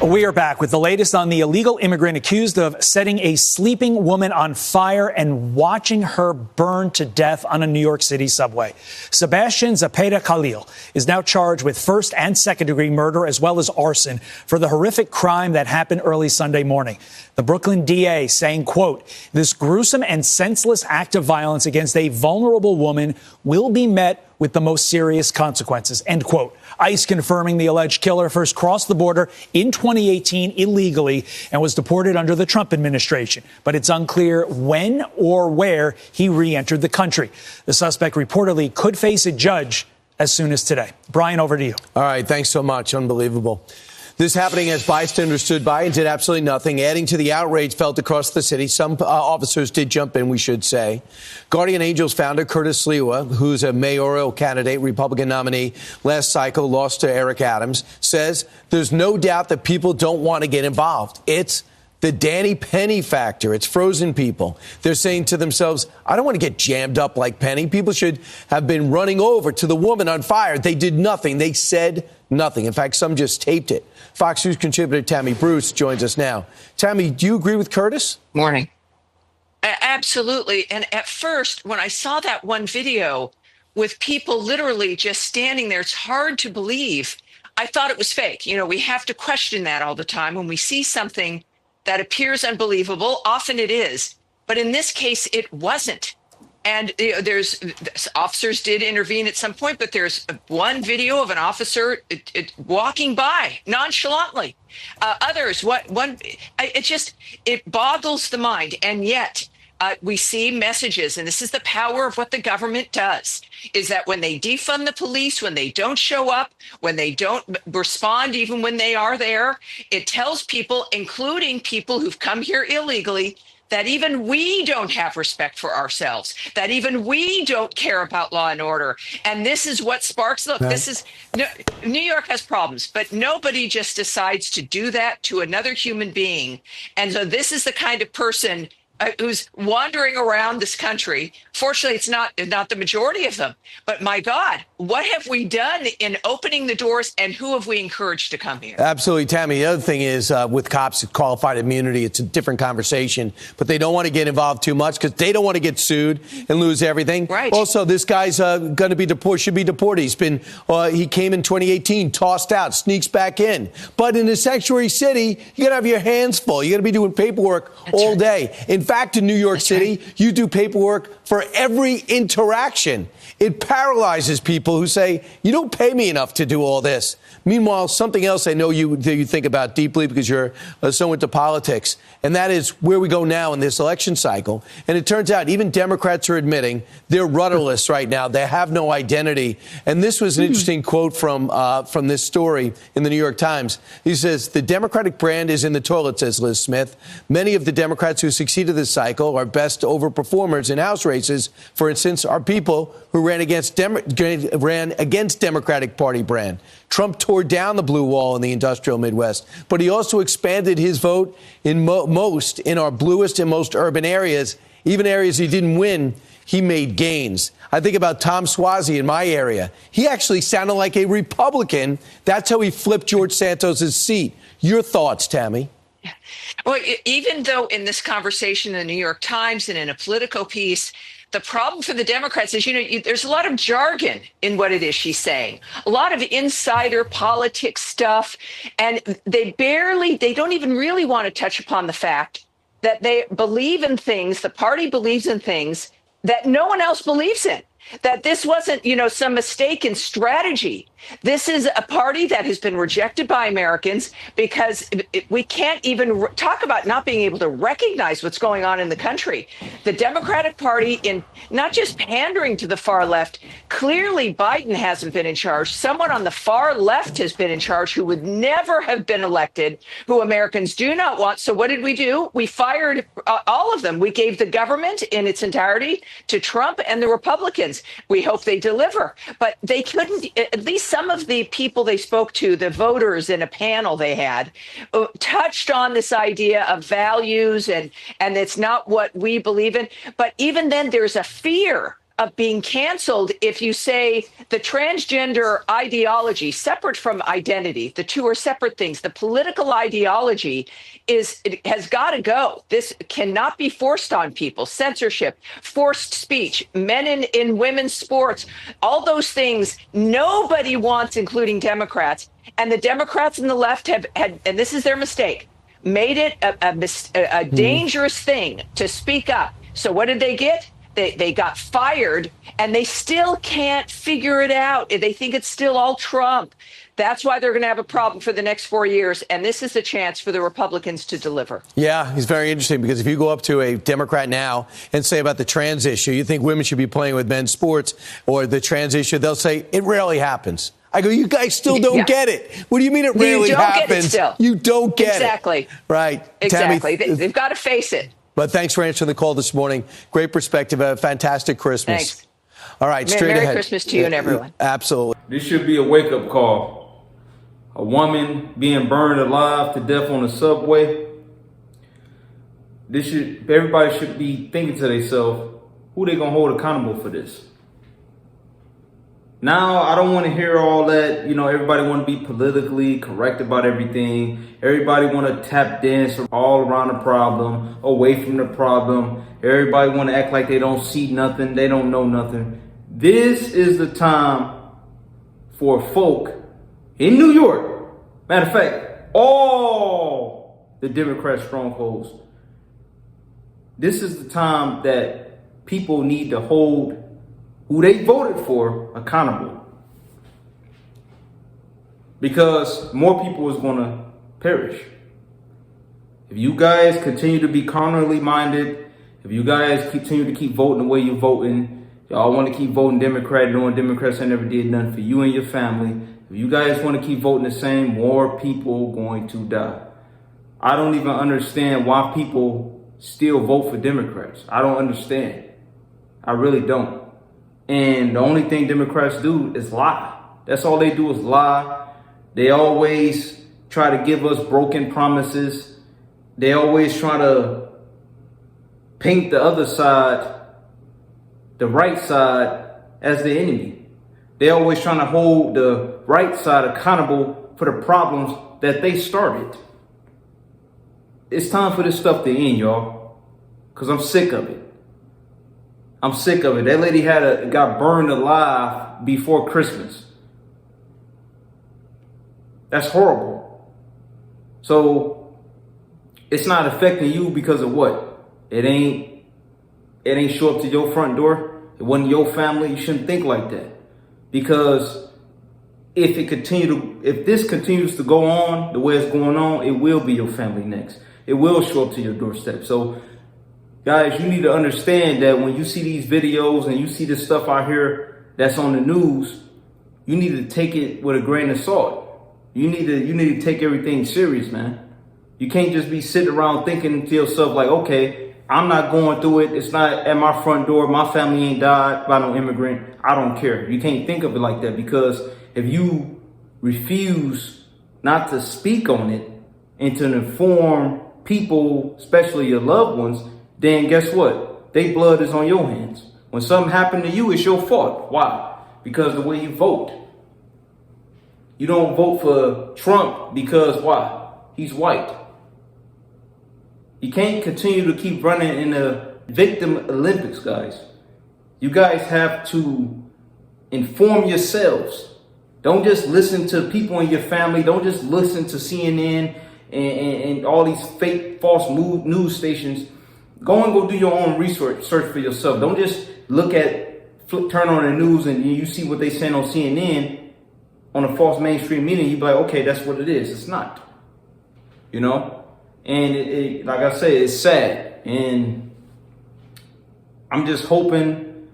We are back with the latest on the illegal immigrant accused of setting a sleeping woman on fire and watching her burn to death on a New York City subway. Sebastian Zapata Khalil is now charged with first and second degree murder as well as arson for the horrific crime that happened early Sunday morning. The Brooklyn DA saying, quote, "This gruesome and senseless act of violence against a vulnerable woman will be met with the most serious consequences," end quote. ICE confirming the alleged killer first crossed the border in 2018 illegally and was deported under the Trump administration. But it's unclear when or where he re-entered the country. The suspect reportedly could face a judge as soon as today. Brian, over to you. All right. Thanks so much. Unbelievable. This happening as bystanders stood by and did absolutely nothing, adding to the outrage felt across the city. Some officers did jump in, we should say. Guardian Angels founder Curtis Sliwa, who's a mayoral candidate, Republican nominee, last cycle lost to Eric Adams, says there's no doubt that people don't want to get involved. It's the Danny Penny factor. It's frozen people. They're saying to themselves, I don't want to get jammed up like Penny. People should have been running over to the woman on fire. They did nothing. They said nothing. In fact, some just taped it. Fox News contributor Tammy Bruce joins us now. Tammy, do you agree with Curtis? Morning. Absolutely. And at first, when I saw that one video with people literally just standing there, it's hard to believe. I thought it was fake. You know, we have to question that all the time. When we see something that appears unbelievable, often it is. But in this case, it wasn't. And there's officers did intervene at some point, but there's one video of an officer walking by nonchalantly. Others, it boggles the mind. And yet we see messages, and this is the power of what the government does, is that when they defund the police, when they don't show up, when they don't respond, even when they are there, it tells people, including people who've come here illegally, that even we don't have respect for ourselves, that even we don't care about law and order. And this is what sparks, look, this is, New York has problems, but nobody just decides to do that to another human being. And so this is the kind of person who's wandering around this country. Fortunately, it's not the majority of them. But my God, what have we done in opening the doors, and who have we encouraged to come here? Absolutely, Tammy. The other thing is with cops, qualified immunity, it's a different conversation. But they don't want to get involved too much because they don't want to get sued and lose everything. Right. Also, this guy's going to be deported, should be deported. He came in 2018, tossed out, sneaks back in. But in a sanctuary city, you got to have your hands full. You got to be doing paperwork all day. In fact, in New York City, you do paperwork for every interaction. It paralyzes people who say, you don't pay me enough to do all this. Meanwhile, something else I know you think about deeply because you're so into politics, and that is where we go now in this election cycle. And it turns out even Democrats are admitting they're rudderless right now. They have no identity. And this was an interesting quote from this story in the New York Times. He says, the Democratic brand is in the toilet, says Liz Smith. Many of the Democrats who succeeded this cycle are best overperformers in House races, for instance, are people who ran against Democratic Party brand. Trump tore down the blue wall in the industrial Midwest, but he also expanded his vote in most in our bluest and most urban areas. Even areas he didn't win, he made gains. I think about Tom Suozzi in my area. He actually sounded like a Republican. That's how he flipped George Santos's seat. Your thoughts, Tammy? Well, even though in this conversation in the New York Times and in a Politico piece, the problem for the Democrats is, there's a lot of jargon in what it is she's saying, a lot of insider politics stuff. And they don't even really want to touch upon the fact that they believe in things, the party believes in things that no one else believes in, that this wasn't, some mistake in strategy. This is a party that has been rejected by Americans because we can't even talk about not being able to recognize what's going on in the country. The Democratic Party, in not just pandering to the far left, clearly Biden hasn't been in charge. Someone on the far left has been in charge who would never have been elected, who Americans do not want. So what did we do? We fired all of them. We gave the government in its entirety to Trump and the Republicans. We hope they deliver. But they couldn't, at least some of the people they spoke to, the voters in a panel they had, touched on this idea of values and it's not what we believe in. But even then, there's a fear of being canceled if you say the transgender ideology, separate from identity, the two are separate things. The political ideology it has got to go. This cannot be forced on people. Censorship, forced speech, men in women's sports, all those things nobody wants, including Democrats. And the Democrats and the left have had, and this is their mistake, made it a dangerous thing to speak up. So what did they get? They got fired, and they still can't figure it out. They think it's still all Trump. That's why they're going to have a problem for the next 4 years. And this is a chance for the Republicans to deliver. Yeah, it's very interesting, because if you go up to a Democrat now and say about the trans issue, you think women should be playing with men's sports, or the trans issue, they'll say it rarely happens. I go, you guys still don't get it. What do you mean it rarely happens? You don't get it. Exactly. Right. Exactly. Tammy, they've got to face it. But thanks for answering the call this morning. Great perspective. A fantastic Christmas. Thanks. All right, straight ahead. Merry Christmas to you and everyone. Absolutely. This should be a wake-up call. A woman being burned alive to death on the subway. Everybody should be thinking to themselves, who they gonna hold accountable for this? Now, I don't want to hear all that, everybody want to be politically correct about everything. Everybody want to tap dance all around the problem, away from the problem. Everybody want to act like they don't see nothing, they don't know nothing. This is the time for folk in New York. Matter of fact, all the Democrat strongholds. This is the time that people need to hold who they voted for accountable, because more people is going to perish. If you guys continue to be carnally minded, if you guys continue to keep voting the way you're voting, y'all want to keep voting Democrat, knowing Democrats ain't never did nothing for you and your family. If you guys want to keep voting the same, more people going to die. I don't even understand why people still vote for Democrats. I don't understand. I really don't. And the only thing Democrats do is lie. That's all they do is lie. They always try to give us broken promises. They always try to paint the other side, the right side, as the enemy. They always trying to hold the right side accountable for the problems that they started. It's time for this stuff to end, y'all, because I'm sick of it. I'm sick of it. That lady got burned alive before Christmas. That's horrible. So it's not affecting you because of what? It ain't show up to your front door. It wasn't your family. You shouldn't think like that. Because if this continues to go on the way it's going on, it will be your family next. It will show up to your doorstep. So guys, you need to understand that when you see these videos and you see this stuff out here that's on the news, you need to take it with a grain of salt. You need to take everything serious, man. You can't just be sitting around thinking to yourself like, okay, I'm not going through it. It's not at my front door. My family ain't died by no immigrant. I don't care. You can't think of it like that, because if you refuse not to speak on it and to inform people, especially your loved ones, then guess what? Their blood is on your hands. When something happened to you, it's your fault. Why? Because the way you vote. You don't vote for Trump because why? He's white. You can't continue to keep running in the victim Olympics, guys. You guys have to inform yourselves. Don't just listen to people in your family. Don't just listen to CNN and all these fake, false news stations. Go do your own research, search for yourself. Don't just turn on the news and you see what they saying on CNN on a false mainstream media. You be like, okay, that's what it is. It's not, and like I said, it's sad. And I'm just hoping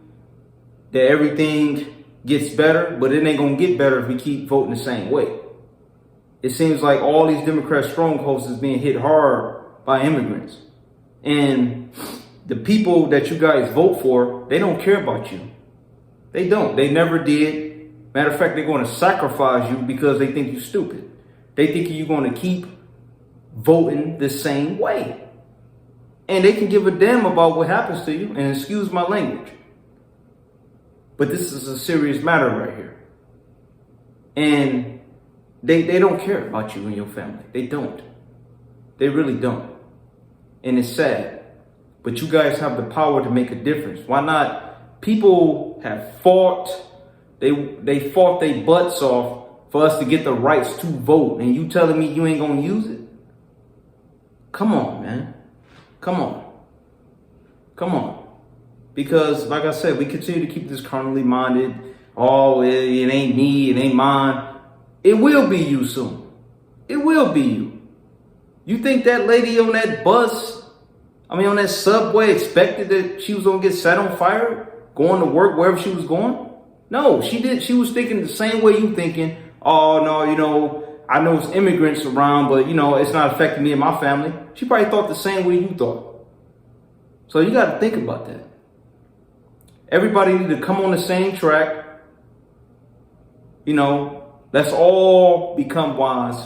that everything gets better, but it ain't going to get better if we keep voting the same way. It seems like all these Democrat strongholds is being hit hard by immigrants. And the people that you guys vote for, they don't care about you. They don't. They never did. Matter of fact, they're going to sacrifice you because they think you're stupid. They think you're going to keep voting the same way. And they can give a damn about what happens to you. And excuse my language. But this is a serious matter right here. And they don't care about you and your family. They don't. They really don't. And it's sad. But you guys have the power to make a difference. Why not? People have fought. They fought their butts off for us to get the rights to vote. And you telling me you ain't going to use it? Come on, man. Come on. Come on. Because, like I said, we continue to keep this carnally minded. Oh, it ain't me. It ain't mine. It will be you soon. It will be you. You think that lady on that bus, on that subway, expected that she was going to get set on fire going to work wherever she was going? No, she did. She was thinking the same way you thinking. Oh, no, I know it's immigrants around, but, it's not affecting me and my family. She probably thought the same way you thought. So you got to think about that. Everybody need to come on the same track. Let's all become wise.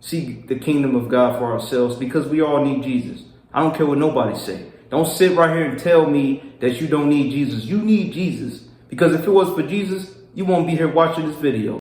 Seek the kingdom of God for ourselves because we all need Jesus. I don't care what nobody say. Don't sit right here and tell me that you don't need Jesus. You need Jesus because if it was for Jesus, you won't be here watching this video.